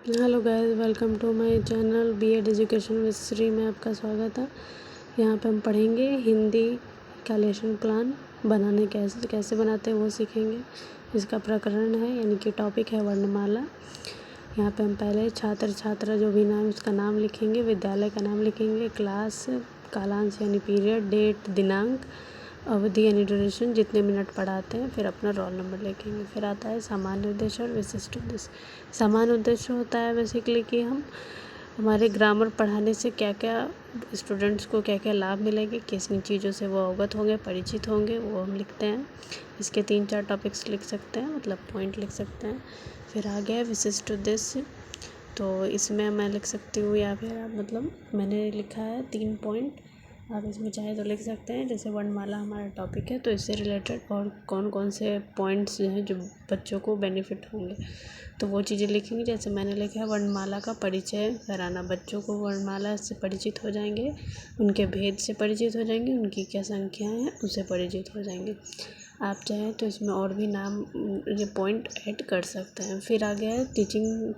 Hello guys, welcome to my channel BEd education with Shri में आपका स्वागत है। यहाँ पे हम पढ़ेंगे हिंदी का लेसन प्लान बनाने कैसे बनाते हैं वो सीखेंगे। इसका प्रकरण है यानी कि टॉपिक है वर्णमाला। यहाँ पे हम पहले छात्र छात्रा जो भी नाम उसका नाम लिखेंगे, विद्यालय का नाम लिखेंगे, क्लास, कालांश यानी पीरियड, डेट दिनांक, अवधि यानी ड्यूरेशन, जितने मिनट पढ़ाते हैं, फिर अपना रोल नंबर लिखेंगे। फिर आता है सामान्य उद्देश्य और विशिष्ट उद्देश्य। सामान्य उद्देश्य होता है बेसिकली कि हम हमारे ग्रामर पढ़ाने से क्या क्या स्टूडेंट्स को क्या क्या लाभ मिलेंगे, किस किन चीज़ों से वो अवगत होंगे, परिचित होंगे, वो हम लिखते हैं। इसके 3-4 टॉपिक्स लिख सकते हैं, मतलब पॉइंट लिख सकते हैं। फिर आ गया विशिष्ट उद्देश्य, तो इसमें मैं लिख सकती हूँ या फिर आप मतलब मैंने लिखा है 3 पॉइंट, आप इसमें चाहे तो लिख सकते हैं। जैसे वर्णमाला हमारा टॉपिक है तो इससे रिलेटेड और कौन कौन से पॉइंट्स हैं जो बच्चों को बेनिफिट होंगे, तो वो चीज़ें लिखेंगे। जैसे मैंने लिखा है वर्णमाला का परिचय कराना, बच्चों को वर्णमाला से परिचित हो जाएंगे, उनके भेद से परिचित हो जाएंगे, उनकी क्या संख्याएँ हैं उससे परिचित हो जाएंगे। आप चाहें तो इसमें और भी नाम ये पॉइंट ऐड कर सकते हैं। फिर आ गया है टीचिंग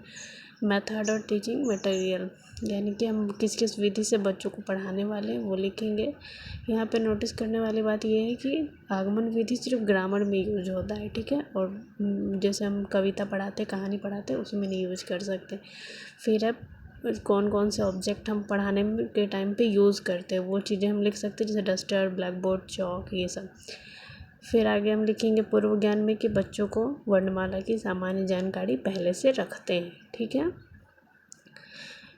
मेथड और टीचिंग मटेरियल, यानी कि हम किस किस विधि से बच्चों को पढ़ाने वाले हैं वो लिखेंगे। यहाँ पे नोटिस करने वाली बात ये है कि आगमन विधि सिर्फ ग्रामर में यूज होता है, ठीक है, और जैसे हम कविता पढ़ाते, कहानी पढ़ाते, उसमें नहीं यूज कर सकते। फिर अब कौन कौन से ऑब्जेक्ट हम पढ़ाने के टाइम पे यूज़ करते हैं वो चीज़ें हम लिख सकते हैं, जैसे डस्टर, ब्लैक बोर्ड, चौक, ये सब। फिर आगे हम लिखेंगे पूर्व ज्ञान में कि बच्चों को वर्णमाला की सामान्य जानकारी पहले से रखते हैं, ठीक है।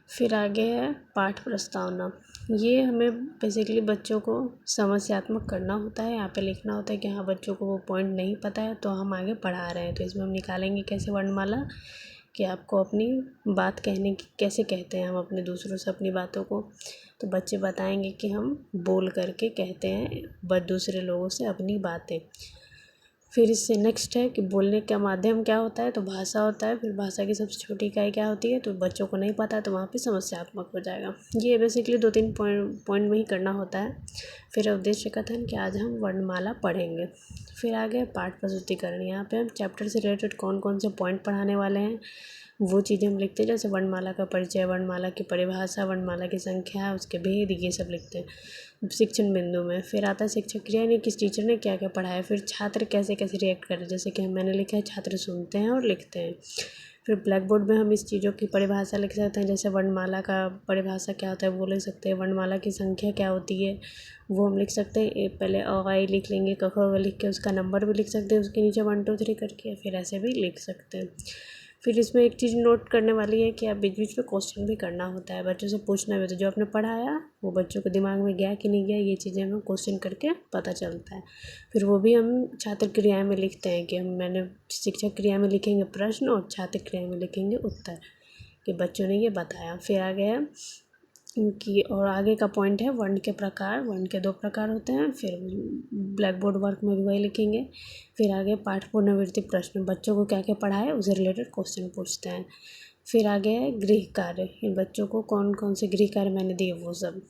फिर आगे है पाठ प्रस्तावना। ये हमें बेसिकली बच्चों को समस्यात्मक करना होता है। यहाँ पे लिखना होता है कि हाँ बच्चों को वो पॉइंट नहीं पता है तो हम आगे पढ़ा रहे हैं, तो इसमें हम निकालेंगे कैसे वर्णमाला कि आपको अपनी बात कहने की कैसे कहते हैं हम अपने दूसरों से अपनी बातों को, तो बच्चे बताएंगे कि हम बोल करके कहते हैं दूसरे लोगों से अपनी बातें। फिर इससे नेक्स्ट है कि बोलने का माध्यम क्या होता है, तो भाषा होता है। फिर भाषा की सबसे छोटी इकाई क्या होती है, तो बच्चों को नहीं पता तो वहाँ पे समस्यात्मक हो जाएगा। ये बेसिकली 2-3 पॉइंट में ही करना होता है। फिर उद्देश्य कथन कि आज हम वर्णमाला पढ़ेंगे। फिर आगे पाठ प्रस्तुतिकरण, यहाँ पे हम चैप्टर से रिलेटेड कौन कौन से पॉइंट पढ़ाने वाले हैं वो चीज़ें हम लिखते हैं। जैसे वर्णमाला का परिचय, वर्णमाला की परिभाषा, वर्णमाला की संख्या, उसके भेद, ये सब लिखते हैं शिक्षण बिंदु में। फिर आता है शिक्षक क्रिया, यानी किस टीचर ने क्या क्या पढ़ाया। फिर छात्र कैसे कैसे रिएक्ट कर रहे हैं, जैसे कि मैंने लिखा है छात्र सुनते हैं और लिखते हैं। फिर ब्लैक बोर्ड में हम इस चीज़ों की परिभाषा लिख सकते हैं, जैसे वर्णमाला का परिभाषा क्या होता है वो लिख सकते हैं, वर्णमाला की संख्या क्या होती है वो हम लिख सकते हैं। पहले अ आ इ लिख लेंगे, क ख ग लिख के उसका नंबर भी लिख सकते हैं, उसके नीचे 1 2 3 करके, फिर ऐसे भी लिख सकते हैं। फिर इसमें एक चीज़ नोट करने वाली है कि आप बीच बीच में क्वेश्चन भी करना होता है, बच्चों से पूछना भी होता है जो आपने पढ़ाया वो बच्चों के दिमाग में गया कि नहीं गया, ये चीज़ें हमें क्वेश्चन करके पता चलता है। फिर वो भी हम छात्र क्रिया में लिखते हैं कि मैंने शिक्षक क्रिया में लिखेंगे प्रश्न और छात्र क्रिया में लिखेंगे उत्तर कि बच्चों ने ये बताया। फिर आ गया कि और आगे का पॉइंट है वर्ण के प्रकार। वर्ण के 2 प्रकार होते हैं, फिर ब्लैक बोर्ड वर्क में भी वही लिखेंगे। फिर आगे पाठ पुनरावृत्ति प्रश्न, बच्चों को क्या क्या पढ़ा है उससे रिलेटेड क्वेश्चन पूछते हैं। फिर आगे है गृह कार्य, इन बच्चों को कौन कौन से गृह कार्य मैंने दिए वो सब।